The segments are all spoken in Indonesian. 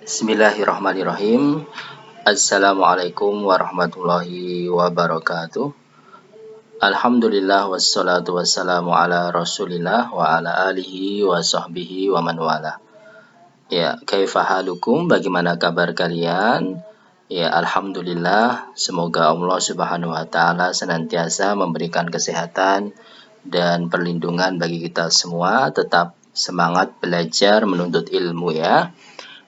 Bismillahirrahmanirrahim. Assalamualaikum warahmatullahi wabarakatuh. Alhamdulillah wassalatu wassalamu ala rasulillah wa ala alihi wa sahbihi wa man wala. Ya, kaifa halukum? Bagaimana kabar kalian? Ya, alhamdulillah. Semoga Allah Subhanahu wa taala senantiasa memberikan kesehatan dan perlindungan bagi kita semua. Tetap semangat belajar menuntut ilmu ya.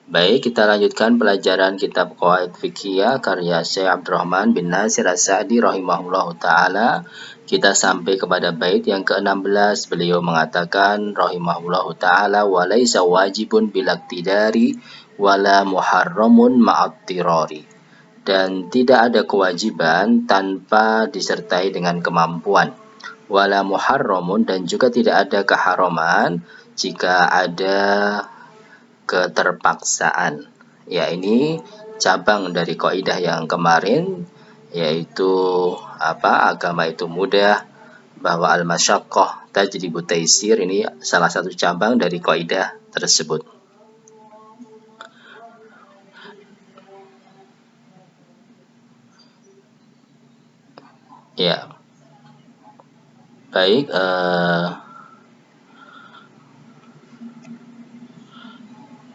Baik, kita lanjutkan pelajaran kitab Qawaid Fiqhiyah karya Syekh Abdurrahman bin Nasir As-Sa'di rahimahullahu taala. Kita sampai kepada bait yang ke-16. Beliau mengatakan rahimahullahu taala wa laisa wajibun bilaktidari wala muharramun ma'attirari. Dan tidak ada kewajiban tanpa disertai dengan kemampuan. Wala muharramun, dan juga tidak ada keharaman jika ada keterpaksaan. Ya, ini cabang dari kaidah yang kemarin, yaitu agama itu mudah, bahwa al-masyaqqah tajribu taisir. Ini salah satu cabang dari kaidah tersebut. Ya. Baik,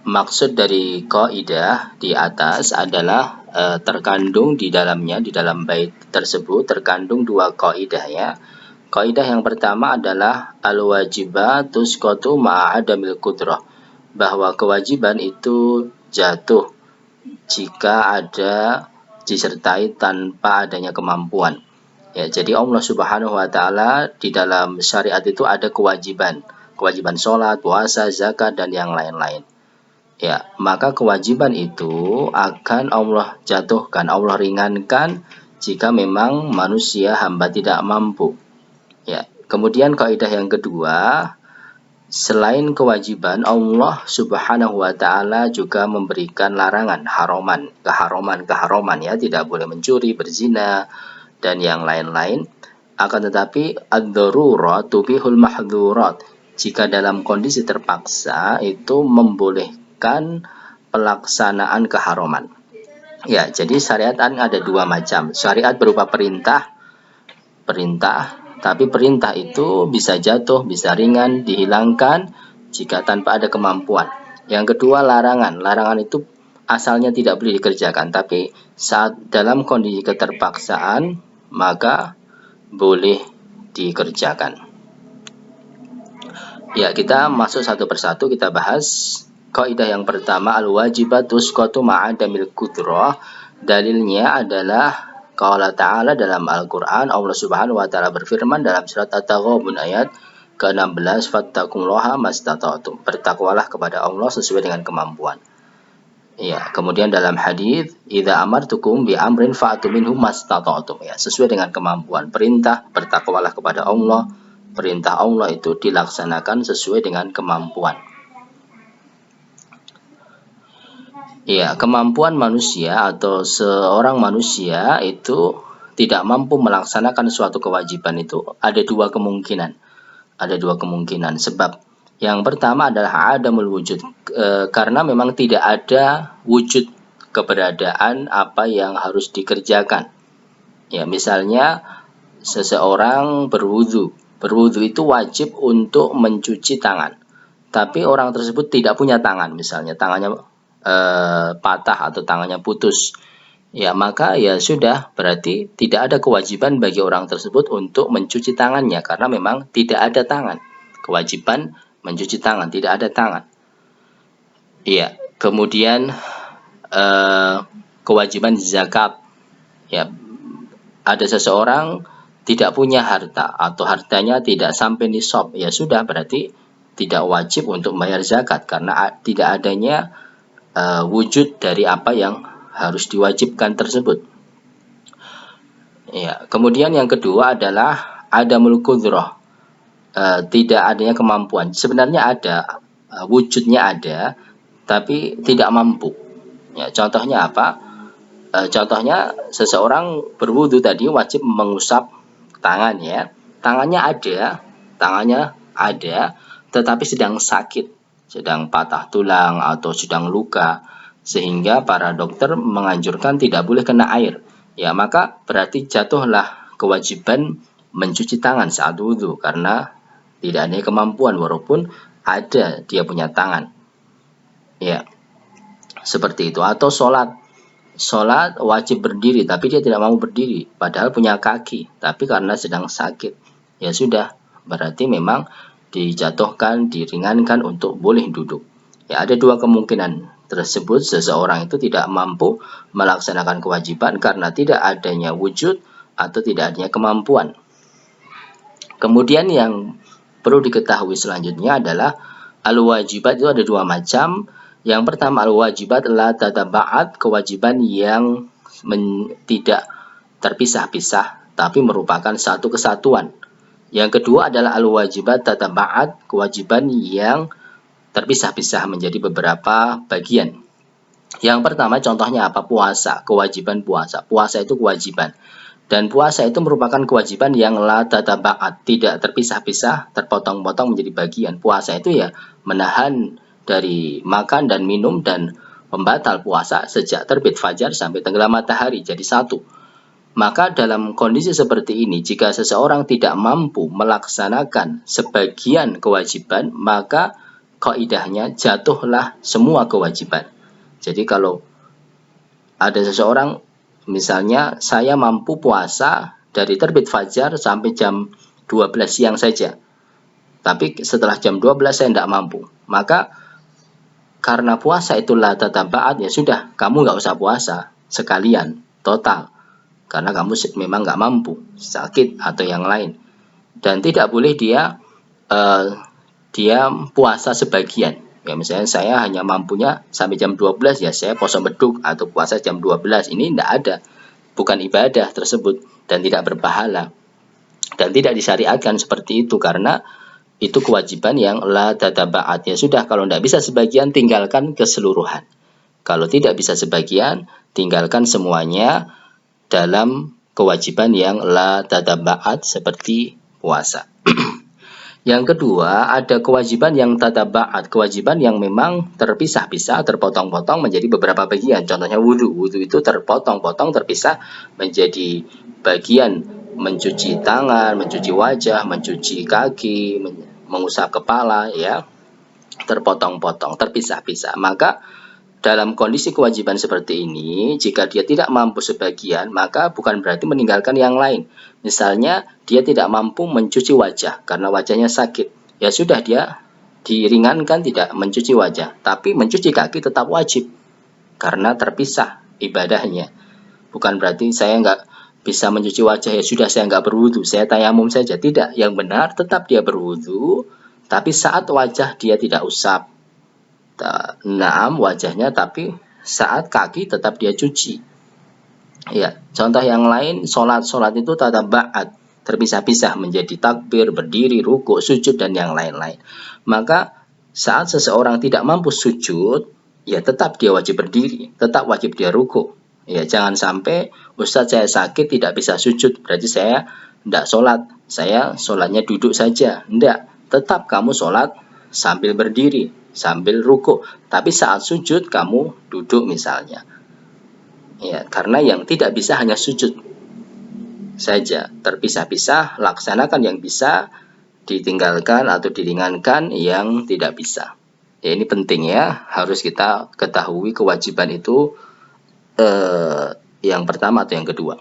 maksud dari kaidah di atas adalah terkandung di dalamnya, di dalam bait tersebut terkandung dua kaidah ya. Kaidah yang pertama adalah al-wajibat tusqatu ma'adamil qudrah, bahwa kewajiban itu jatuh jika ada disertai tanpa adanya kemampuan. Ya, jadi Allah Subhanahu wa taala di dalam syariat itu ada kewajiban sholat, puasa, zakat dan yang lain-lain. Ya, maka kewajiban itu akan Allah jatuhkan, Allah ringankan jika memang manusia hamba tidak mampu. Ya, kemudian kaidah yang kedua, selain kewajiban, Allah Subhanahu wa taala juga memberikan larangan, keharaman ya, tidak boleh mencuri, berzina dan yang lain-lain. Akan tetapi ad-darurat tubihul mahdzurat. Jika dalam kondisi terpaksa itu membolehkan pelaksanaan keharaman. Ya, jadi syariat ada dua macam. Syariat berupa perintah, tapi perintah itu bisa jatuh, bisa ringan, dihilangkan jika tanpa ada kemampuan. Yang kedua larangan. Larangan itu asalnya tidak boleh dikerjakan, tapi saat dalam kondisi keterpaksaan maka boleh dikerjakan. Ya, kita masuk satu persatu, kita bahas. Kaidah yang pertama, al-wajibat tusqatu ma'adamil qudrah. Dalilnya adalah qala ta'ala dalam Al-Qur'an. Allah Subhanahu wa taala berfirman dalam surat At-Taghabun ayat ke-16, fattaqullaha mastata'tum. Bertakwalah kepada Allah sesuai dengan kemampuan. Ya, kemudian dalam hadis, idza amartukum bi amrin fa'tu minhu mastata'tum. Ya, sesuai dengan kemampuan. Perintah bertakwalah kepada Allah. Perintah Allah itu dilaksanakan sesuai dengan kemampuan. Ya, kemampuan manusia atau seorang manusia itu tidak mampu melaksanakan suatu kewajiban itu ada dua kemungkinan. Sebab yang pertama adalah adamul wujud, karena memang tidak ada wujud keberadaan apa yang harus dikerjakan. Ya, misalnya seseorang berwudu itu wajib untuk mencuci tangan. Tapi orang tersebut tidak punya tangan, misalnya tangannya patah atau tangannya putus, ya maka ya sudah, berarti tidak ada kewajiban bagi orang tersebut untuk mencuci tangannya karena memang tidak ada tangan. Kewajiban mencuci tangan, tidak ada tangan. Ya, kemudian kewajiban zakat. Ya, ada seseorang tidak punya harta atau hartanya tidak sampai nisab, ya sudah, berarti tidak wajib untuk membayar zakat karena tidak adanya wujud dari apa yang harus diwajibkan tersebut. Ya, kemudian yang kedua adalah adamul qudrah, tidak adanya kemampuan. Sebenarnya ada, wujudnya ada, tapi tidak mampu. Ya, contohnya apa? Contohnya seseorang berwudu tadi wajib mengusap tangan ya. Tangannya ada, tetapi sedang sakit. sedang patah tulang atau sedang luka, sehingga para dokter menganjurkan tidak boleh kena air. Ya, maka berarti jatuhlah kewajiban mencuci tangan saat wudhu karena tidak ada kemampuan walaupun ada dia punya tangan. Ya, seperti itu. Atau sholat wajib berdiri tapi dia tidak mau berdiri padahal punya kaki tapi karena sedang sakit, ya sudah, berarti memang dijatuhkan, diringankan untuk boleh duduk. Ya, ada dua kemungkinan tersebut, seseorang itu tidak mampu melaksanakan kewajiban karena tidak adanya wujud atau tidak adanya kemampuan. Kemudian yang perlu diketahui selanjutnya adalah al-wajibat itu ada dua macam. Yang pertama al-wajibat la tataba'at, kewajiban yang tidak terpisah-pisah tapi merupakan satu kesatuan. Yang kedua adalah al-wajibat tataba'at, kewajiban yang terpisah-pisah menjadi beberapa bagian. Yang pertama contohnya apa? Puasa, kewajiban puasa. Puasa itu kewajiban. Dan puasa itu merupakan kewajiban yang la tataba'at, tidak terpisah-pisah, terpotong-potong menjadi bagian. Puasa itu ya menahan dari makan dan minum dan pembatal puasa sejak terbit fajar sampai tenggelam matahari jadi satu. Maka dalam kondisi seperti ini, jika seseorang tidak mampu melaksanakan sebagian kewajiban, maka kaidahnya jatuhlah semua kewajiban. Jadi kalau ada seseorang, misalnya saya mampu puasa dari terbit fajar sampai jam 12 siang saja, tapi setelah jam 12 saya tidak mampu, maka karena puasa itu la tataba'at, ya sudah, kamu nggak usah puasa sekalian total karena kamu memang nggak mampu, sakit atau yang lain. Dan tidak boleh dia puasa sebagian. Ya, misalnya saya hanya mampunya sampai jam 12, ya saya puasa beduk atau puasa jam 12. Ini tidak ada, bukan ibadah tersebut dan tidak berpahala dan tidak disyariatkan seperti itu karena itu kewajiban yang la tataba'at. Ya sudah, kalau tidak bisa sebagian tinggalkan keseluruhan. Kalau tidak bisa sebagian, tinggalkan semuanya dalam kewajiban yang la tataba'at seperti puasa. Yang kedua, ada kewajiban yang tataba'at, kewajiban yang memang terpisah-pisah, terpotong-potong menjadi beberapa bagian. Contohnya wudhu. Wudhu itu terpotong-potong, terpisah menjadi bagian mencuci tangan, mencuci wajah, mencuci kaki, mengusap kepala, ya, terpotong-potong, terpisah-pisah. Maka dalam kondisi kewajiban seperti ini, jika dia tidak mampu sebagian, maka bukan berarti meninggalkan yang lain. Misalnya, dia tidak mampu mencuci wajah karena wajahnya sakit. Ya sudah, dia diringankan tidak mencuci wajah, tapi mencuci kaki tetap wajib karena terpisah ibadahnya. Bukan berarti saya nggak bisa mencuci wajah, ya sudah saya nggak berwudu, saya tayamum saja. Tidak, yang benar tetap dia berwudu, tapi saat wajah dia tidak usap. Naam wajahnya, tapi saat kaki tetap dia cuci. Ya, contoh yang lain, sholat itu tataba'at, terpisah-pisah menjadi takbir, berdiri, rukuk, sujud dan yang lain-lain. Maka saat seseorang tidak mampu sujud, ya tetap dia wajib berdiri, tetap wajib dia rukuk. Ya, jangan sampai Ustadz saya sakit tidak bisa sujud, berarti saya tidak sholat, saya sholatnya duduk saja. Tidak, tetap kamu sholat sambil berdiri, sambil rukuk, tapi saat sujud kamu duduk misalnya. Ya, karena yang tidak bisa hanya sujud saja, terpisah-pisah, laksanakan yang bisa, ditinggalkan atau diringankan yang tidak bisa. Ya, ini penting ya, harus kita ketahui kewajiban itu yang pertama atau yang kedua.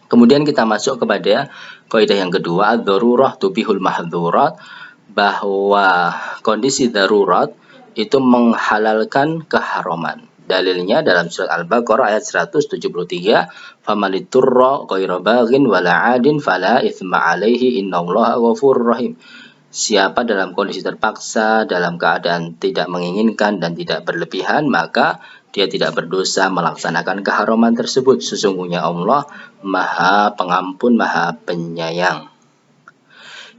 Kemudian kita masuk kepada kaidah yang kedua, ad-darurah tubihul mahdzurat, bahwa kondisi darurat itu menghalalkan keharaman. Dalilnya dalam surat Al-Baqarah ayat 173, "Famaniturra ghaira baghin wala 'adin fala itsma 'alaihi innallaha ghafurur rahim." Siapa dalam kondisi terpaksa, dalam keadaan tidak menginginkan dan tidak berlebihan, maka dia tidak berdosa melaksanakan keharaman tersebut. Sesungguhnya Allah Maha Pengampun, Maha Penyayang.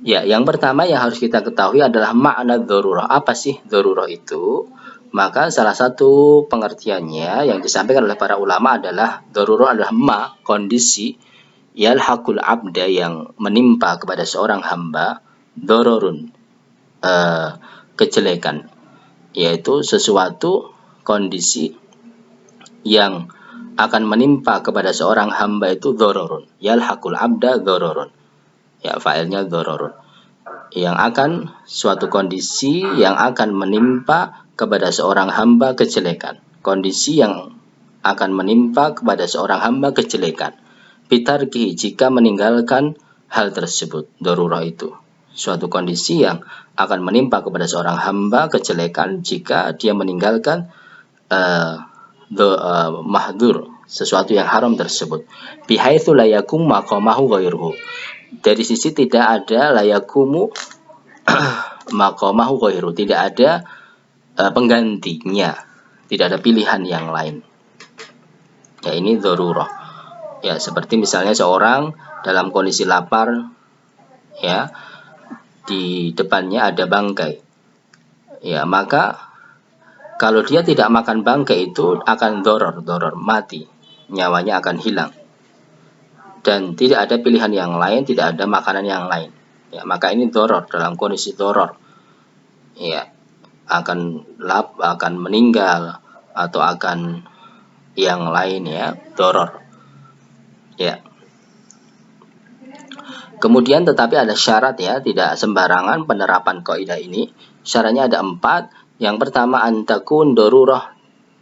Ya, yang pertama yang harus kita ketahui adalah makna darurah. Apa sih darurah itu? Maka salah satu pengertiannya yang disampaikan oleh para ulama adalah darurah adalah kondisi yalhaqul abda yang menimpa kepada seorang hamba, dororun, kejelekan, yaitu sesuatu kondisi yang akan menimpa kepada seorang hamba itu dzararun, yalhaqul abda dzararun. Ya, fa'ilnya dzararun. Yang akan suatu kondisi yang akan menimpa kepada seorang hamba kejelekan. Kondisi yang akan menimpa kepada seorang hamba kejelekan. Bitarki, jika meninggalkan hal tersebut, darurah itu. Suatu kondisi yang akan menimpa kepada seorang hamba kejelekan jika dia meninggalkan mahdur, sesuatu yang haram tersebut. Bihaitsu la yakum maqamahu ghairuhu. Dari sisi tidak ada layakumu maqamahu ghairu, tidak ada penggantinya, tidak ada pilihan yang lain. Ya, ini dzarurah. Ya, seperti misalnya seorang dalam kondisi lapar, ya, di depannya ada bangkai. Ya, maka kalau dia tidak makan bangkai itu akan doror, mati, nyawanya akan hilang. Dan tidak ada pilihan yang lain, tidak ada makanan yang lain. Ya, maka ini doror, dalam kondisi doror. Ya, akan meninggal atau akan yang lain, ya, doror. Ya. Kemudian tetapi ada syarat, ya, tidak sembarangan penerapan kaidah ini. Syaratnya ada 4. Yang pertama, antakun darurah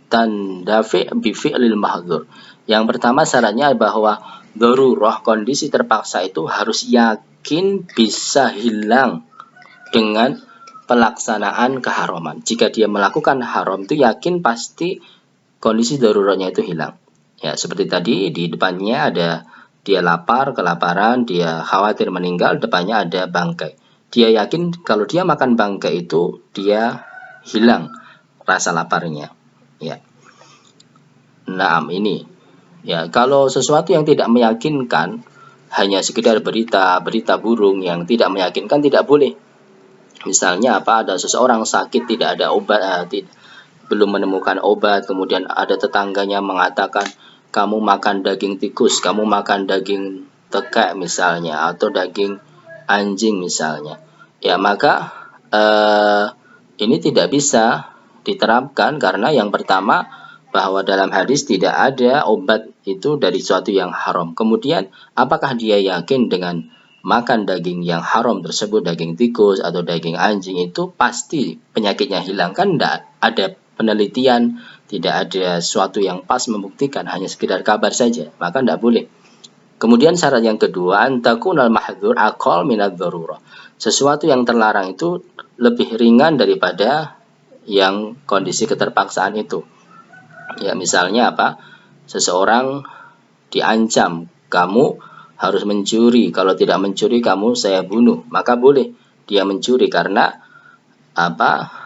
tandafi bi fi'lil mahdzur. Yang pertama syaratnya bahwa darurah, kondisi terpaksa itu harus yakin bisa hilang dengan pelaksanaan keharaman. Jika dia melakukan haram itu yakin pasti kondisi darurahnya itu hilang. Ya, seperti tadi di depannya ada, dia lapar, kelaparan, dia khawatir meninggal, depannya ada bangkai. Dia yakin kalau dia makan bangkai itu dia hilang rasa laparnya. Ya. Naam, ini. Ya, kalau sesuatu yang tidak meyakinkan, hanya sekedar berita burung yang tidak meyakinkan, tidak boleh. Misalnya apa, ada seseorang sakit, tidak ada obat, belum menemukan obat, kemudian ada tetangganya mengatakan, kamu makan daging tikus, kamu makan daging tekek misalnya, atau daging anjing misalnya. Ya, maka ini tidak bisa diterapkan karena yang pertama bahwa dalam hadis tidak ada obat itu dari sesuatu yang haram. Kemudian apakah dia yakin dengan makan daging yang haram tersebut, daging tikus atau daging anjing itu pasti penyakitnya hilang? Kan tidak ada penelitian, tidak ada sesuatu yang pas membuktikan, hanya sekedar kabar saja, maka tidak boleh. Kemudian syarat yang kedua, antakunal mahdzur aqall minadz dzarurah. Sesuatu yang terlarang itu lebih ringan daripada yang kondisi keterpaksaan itu. Ya, misalnya apa? Seseorang diancam, kamu harus mencuri, kalau tidak mencuri kamu saya bunuh, maka boleh dia mencuri karena apa?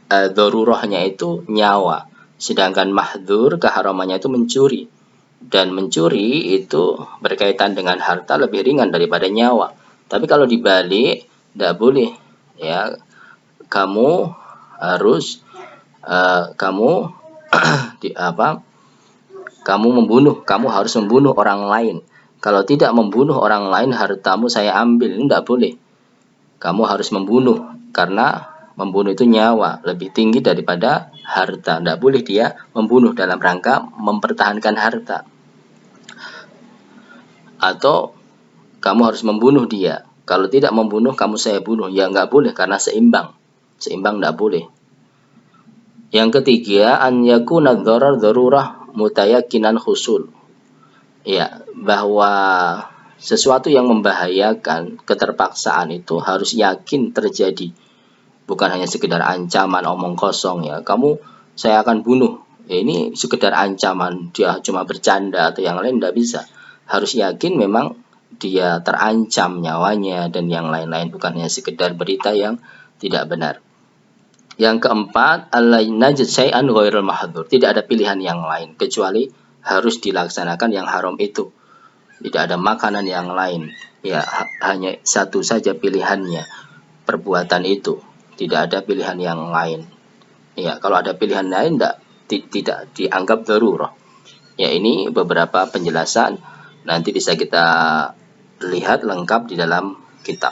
Darurahnya itu nyawa, sedangkan mahdzur keharamannya itu mencuri, dan mencuri itu berkaitan dengan harta lebih ringan daripada nyawa. Tapi kalau dibalik tidak boleh, ya, kamu harus kamu harus membunuh orang lain. Kalau tidak membunuh orang lain, hartamu saya ambil. Ini tidak boleh. Kamu harus membunuh karena membunuh itu nyawa lebih tinggi daripada harta. Tidak boleh dia membunuh dalam rangka mempertahankan harta. Atau kamu harus membunuh dia. Kalau tidak membunuh, kamu saya bunuh. Ya, nggak boleh karena seimbang. Seimbang tidak boleh. Yang ketiga, an yakuna dharar darurah mutayakinan husul. Ya, bahwa sesuatu yang membahayakan, keterpaksaan itu harus yakin terjadi. Bukan hanya sekedar ancaman omong kosong, ya. Kamu saya akan bunuh. Ya, ini sekedar ancaman, dia cuma bercanda atau yang lain, tidak bisa. Harus yakin memang dia terancam nyawanya dan yang lain-lain, bukan hanya sekedar berita yang tidak benar. Yang keempat, alla najid syai'an ghairul mahdzur. Tidak ada pilihan yang lain kecuali harus dilaksanakan yang haram itu. Tidak ada makanan yang lain. Ya, hanya satu saja pilihannya, perbuatan itu. Tidak ada pilihan yang lain. Ya, kalau ada pilihan lain tidak dianggap darurah. Ya, ini beberapa penjelasan. Nanti bisa kita lihat lengkap di dalam kitab.